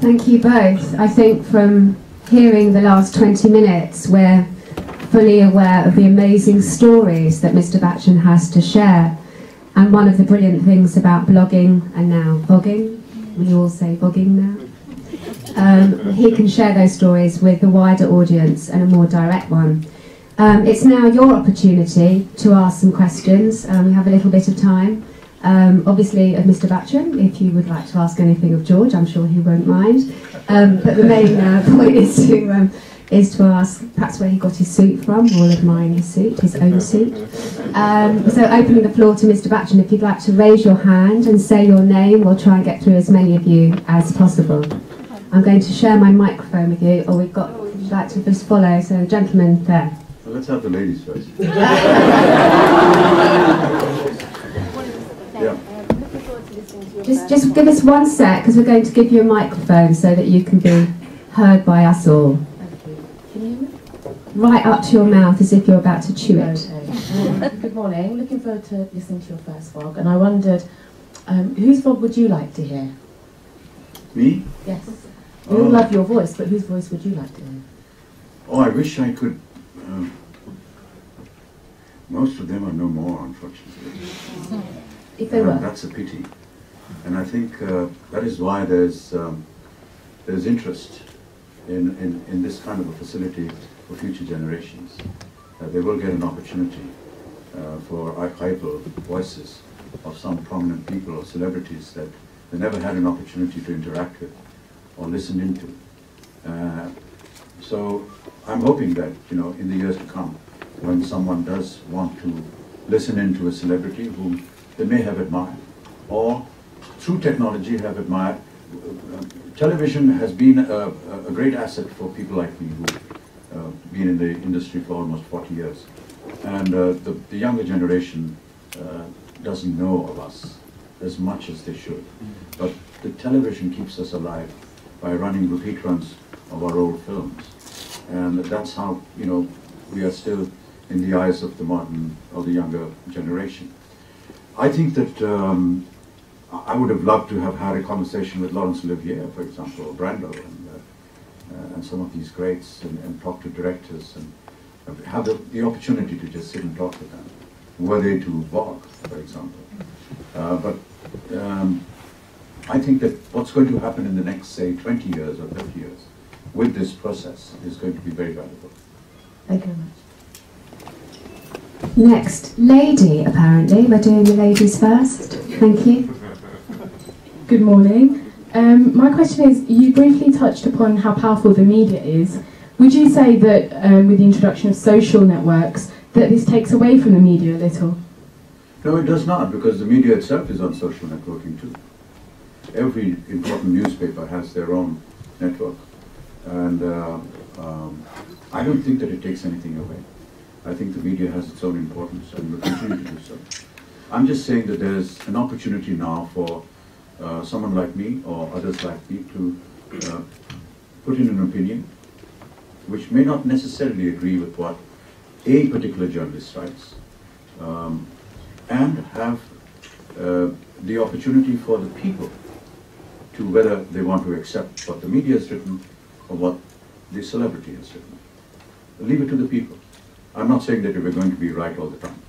Thank you both. I think from hearing the last 20 minutes, we're fully aware of the amazing stories that Mr. Bachchan has to share. And one of the brilliant things about blogging, and now vogging, we all say vogging now, he can share those stories with a wider audience and a more direct one. It's now your opportunity to ask some questions. We have a little bit of time. Obviously of Mr. Bachchan, if you would like to ask anything of George, I'm sure he won't mind. But the main point is to ask perhaps where he got his suit from. We'll admire his suit, his own suit. So opening the floor to Mr. Bachchan, if you'd like to raise your hand and say your name, we'll try and get through as many of you as possible. I'm going to share my microphone with you, or we've got, if you'd like to just follow, so the gentleman there. Well, let's have the ladies first. Yeah. Just give us 1 sec, because we're going to give you a microphone so that you can be heard by us all. Can you hear me? Right up to your mouth, as if you're about to chew it. Okay. Good morning. Looking forward to listening to your first vlog, and I wondered, whose vlog would you like to hear? Me? Yes. We all love your voice, but whose voice would you like to hear? Oh, I wish I could. Most of them are no more, unfortunately. If they were. That's a pity. And I think that is why there's interest in this kind of a facility for future generations. They will get an opportunity for archival voices of some prominent people or celebrities that they never had an opportunity to interact with or listen into. So I'm hoping that, in the years to come, when someone does want to listen into a celebrity whom they may have admired, or through technology have admired, television has been a great asset for people like me who've been in the industry for almost 40 years. And the younger generation doesn't know of us as much as they should. But the television keeps us alive by running repeat runs of our old films. And that's how, we are still in the eyes of the modern or the younger generation. I think that I would have loved to have had a conversation with Laurence Olivier, for example, or Brando, and some of these greats, and talk to directors, and have the opportunity to just sit and talk to them, were they to vlog, for example. But I think that what's going to happen in the next, say, 20 years or 30 years with this process is going to be very valuable. Thank you very much. Next, lady, apparently. We're doing the ladies first. Thank you. Good morning. My question is, you briefly touched upon how powerful the media is. Would you say that with the introduction of social networks, that this takes away from the media a little? No, it does not, because the media itself is on social networking too. Every important newspaper has their own network. And I don't think that it takes anything away. I think the media has its own importance and will continue to do so. I'm just saying that there's an opportunity now for someone like me or others like me to put in an opinion which may not necessarily agree with what a particular journalist writes, and have the opportunity for the people to whether they want to accept what the media has written or what the celebrity has written. Leave it to the people. I'm not saying that we're going to be right all the time,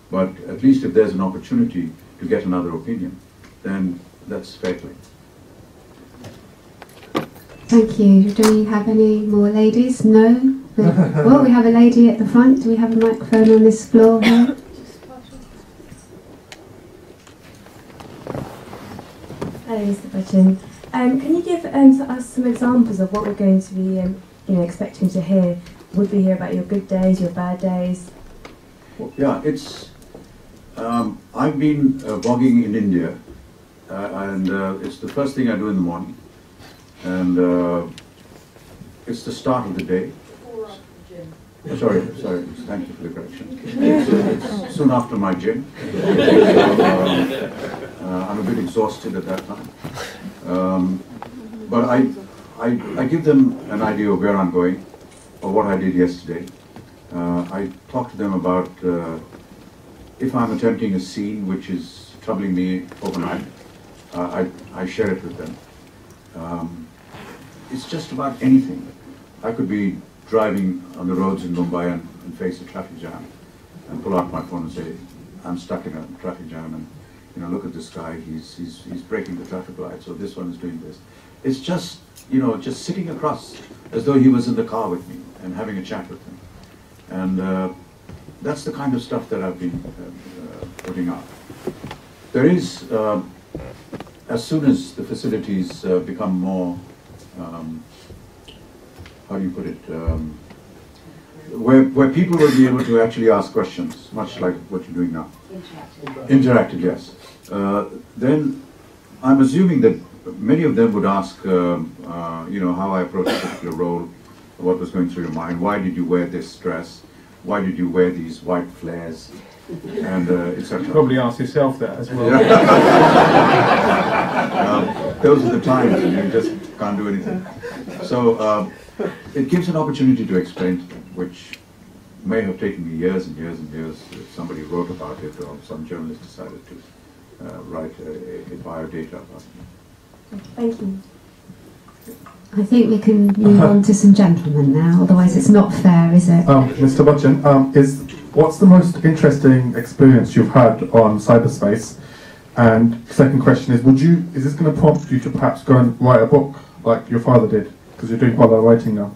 but at least if there's an opportunity to get another opinion, then that's fair play. Thank you. Do we have any more ladies? No? Well, we have a lady at the front. Do we have a microphone on this floor here? Hello, Mr. Bachchan. Can you give us some examples of what we're going to be expecting to hear? Would we hear about your good days, your bad days? Well, yeah, it's... I've been blogging in India, and it's the first thing I do in the morning, and it's the start of the day. Sorry, thank you for the correction. It's soon after my gym, so, I'm a bit exhausted at that time. But I give them an idea of where I'm going, or what I did yesterday. I talk to them about if I'm attempting a scene which is troubling me overnight, I share it with them. it's just about anything. I could be driving on the roads in Mumbai and face a traffic jam and pull out my phone and say, I'm stuck in a traffic jam, and look at this guy, he's breaking the traffic light, so this one is doing this. It's just, just sitting across as though he was in the car with me and having a chat with him. And that's the kind of stuff that I've been putting out. There is, as soon as the facilities become more, how do you put it, where people will be able to actually ask questions, much like what you're doing now. Interactive, yes. Then I'm assuming that many of them would ask, how I approached a particular role, what was going through your mind, why did you wear this dress, why did you wear these white flares, and etc. You probably ask yourself that as well. Those are the times when you just can't do anything. So it gives an opportunity to explain to them, which may have taken me years and years and years if somebody wrote about it or some journalist decided to write a biodata about it. Thank you. I think we can move on to some gentlemen now, otherwise it's not fair, is it? Mr. Bachchan, what's the most interesting experience you've had on cyberspace? And second question is, is this going to prompt you to perhaps go and write a book like your father did? Because you're doing quite a lot of writing now.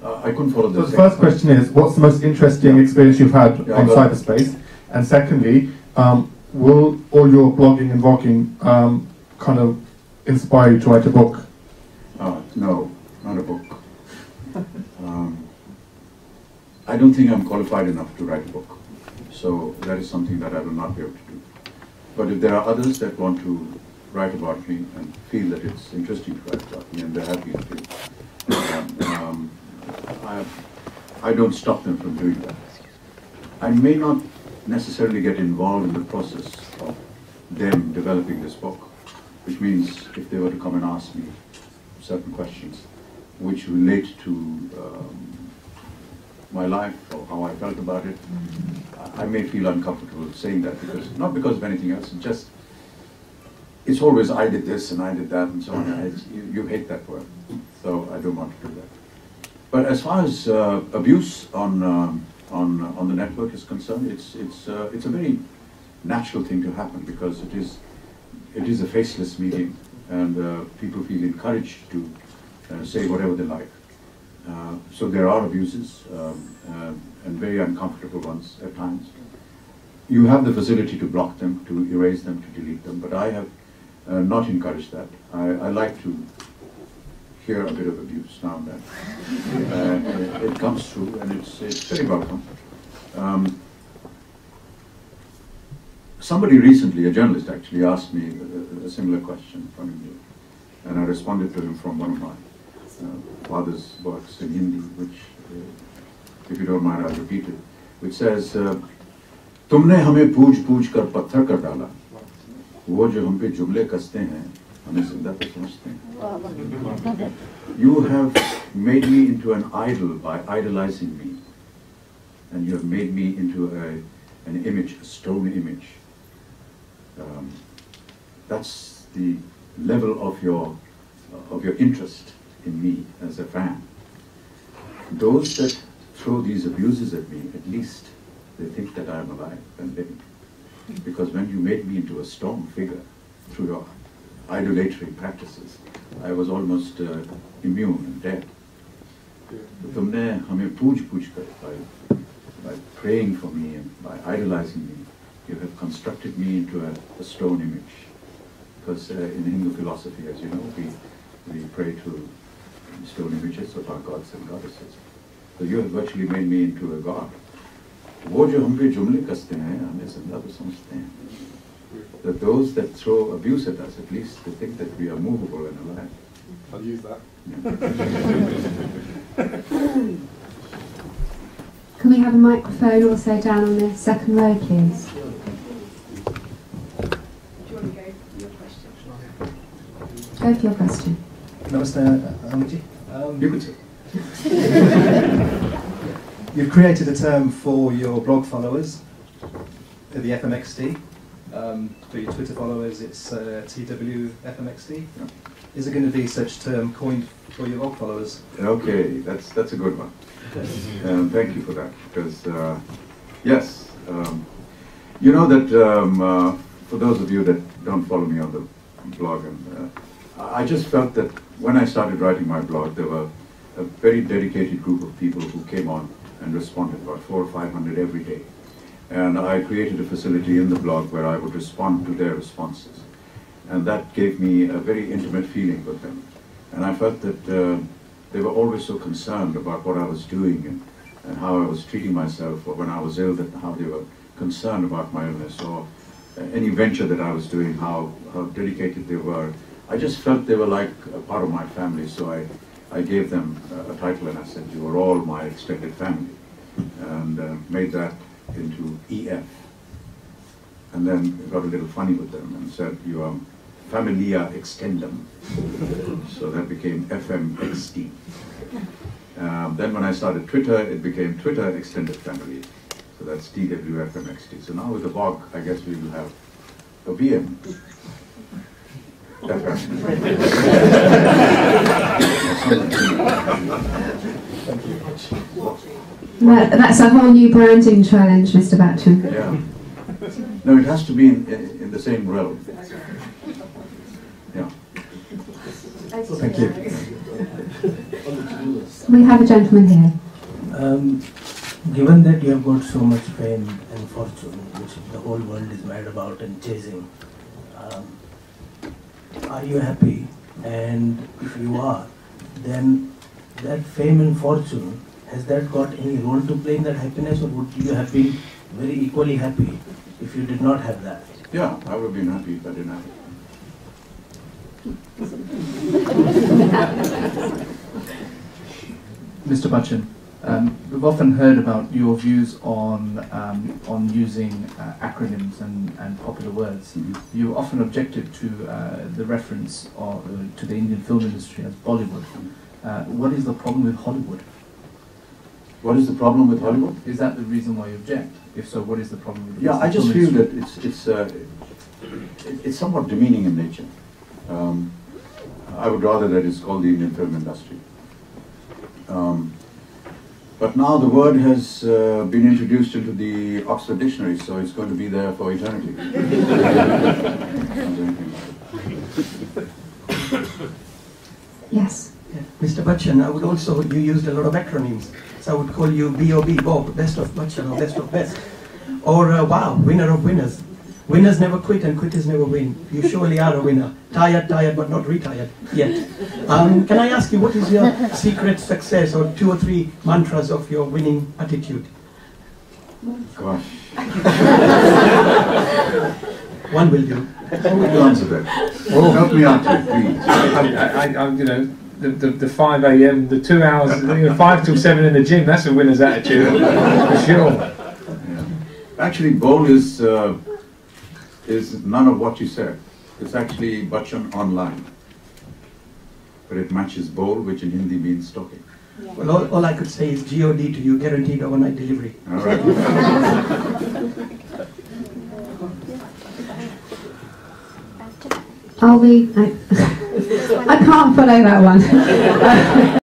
I couldn't follow this. So the first question is, what's the most interesting experience you've had on cyberspace? And secondly, will all your blogging and vlogging kind of inspire you to write a book? No, not a book. I don't think I'm qualified enough to write a book. So that is something that I will not be able to do. But if there are others that want to write about me and feel that it's interesting to write about me, and there have been a few, I don't stop them from doing that. I may not necessarily get involved in the process of them developing this book, which means if they were to come and ask me certain questions which relate to my life or how I felt about it, I may feel uncomfortable saying that, not because of anything else, it's always I did this and I did that and so on. You hate that word, so I don't want to do that. But as far as abuse on the network is concerned, it's a very natural thing to happen because it is a faceless medium, and people feel encouraged to say whatever they like. So there are abuses and very uncomfortable ones at times. You have the facility to block them, to erase them, to delete them, but I have not encouraged that. I like to hear a bit of abuse now and then. It comes through, and it's very welcome. Somebody recently, a journalist actually, asked me a similar question from India, and I responded to him from one of my father's works in Hindi, which, if you don't mind, I'll repeat it, which says, "तुमने हमें पूछ कर पत्थर कर डाला, वो जो हम पे जुमले कसते हैं, हमें जिंदा पे समझते हैं." You have made me into an idol by idolizing me, and you have made me into an image, a stone image. That's the level of your interest in me as a fan. Those that throw these abuses at me, at least they think that I am alive and living. Because when you made me into a stone figure through your idolatory practices, I was almost immune and dead. तुमने हमें पूछ कर, by praying for me and by idolizing me, you have constructed me into a stone image. Because in Hindu philosophy, as you know, we pray to stone images of our gods and goddesses. So you have virtually made me into a god. वो जो हम पे जुमले कसते हैं, हमें जिंदा तो समझते हैं. That those that throw abuse at us, at least they think that we are movable and alive. I'll use that. Can we have a microphone also down on the second row, please? Do you want to go for your question? Go for your question. Namaste, Amity. You could say. You've created a term for your blog followers, the FMXD. For your Twitter followers, it's TWFMXD. is there going to be such term coined for your blog followers? Okay, that's a good one. Thank you for that, because yes, you know that for those of you that don't follow me on the blog, and I just felt that when I started writing my blog, there were a very dedicated group of people who came on and responded, about 400 or 500 every day. And I created a facility in the blog where I would respond to their responses. And that gave me a very intimate feeling with them. And I felt that they were always so concerned about what I was doing and how I was treating myself, or when I was ill, that how they were concerned about my illness, or any venture that I was doing, how dedicated they were. I just felt they were like a part of my family, so I gave them a title, and I said, you are all my extended family, and made that into EF. And then got a little funny with them and said, you are Familia Extendum. So that became FMXT. Then when I started Twitter, it became Twitter Extended Family. So that's TWFMXT. So now with the blog, I guess we will have a VM. That's a whole new branding challenge, Mr. Bachchan. Yeah. No, it has to be in the same realm. Yeah. Thank you. We have a gentleman here. Given that you have got so much fame and fortune, which the whole world is mad about and chasing, are you happy? And if you are, then that fame and fortune, has that got any role to play in that happiness, or would you have been very equally happy if you did not have that? Yeah, I would have been happy if I didn't have it. Mr. Bachchan, we've often heard about your views on using acronyms and popular words. Mm-hmm. You often objected to the reference to the Indian film industry as Bollywood. What is the problem with Hollywood? What is the problem with Hollywood? Is that the reason why you object? If so, what is the problem with Yeah, I just feel that it's somewhat demeaning in nature. I would rather that it's called the Indian film industry. But now the word has been introduced into the Oxford Dictionary, so it's going to be there for eternity. Yes. Yeah. Mr. Bachchan, I would also, you used a lot of acronyms, so I would call you BOB, Bob, Best of Bachchan, or Best of Best. Or WOW, Winner of Winners. Winners never quit and quitters never win. You surely are a winner. Tired, but not retired yet. Can I ask you, what is your secret success, or 2 or 3 mantras of your winning attitude? Gosh. One will do. How would you answer that? Oh, help me out here, please. You know, the 5 a.m., the 2 hours, 5 till 7 in the gym, that's a winner's attitude, for sure. Yeah. Actually, bowl is none of what you said. It's actually Bachchan online. But it matches bowl, which in Hindi means talking. Yeah. Well, all I could say is GOD to you, guaranteed overnight delivery. All right. I can't follow that one.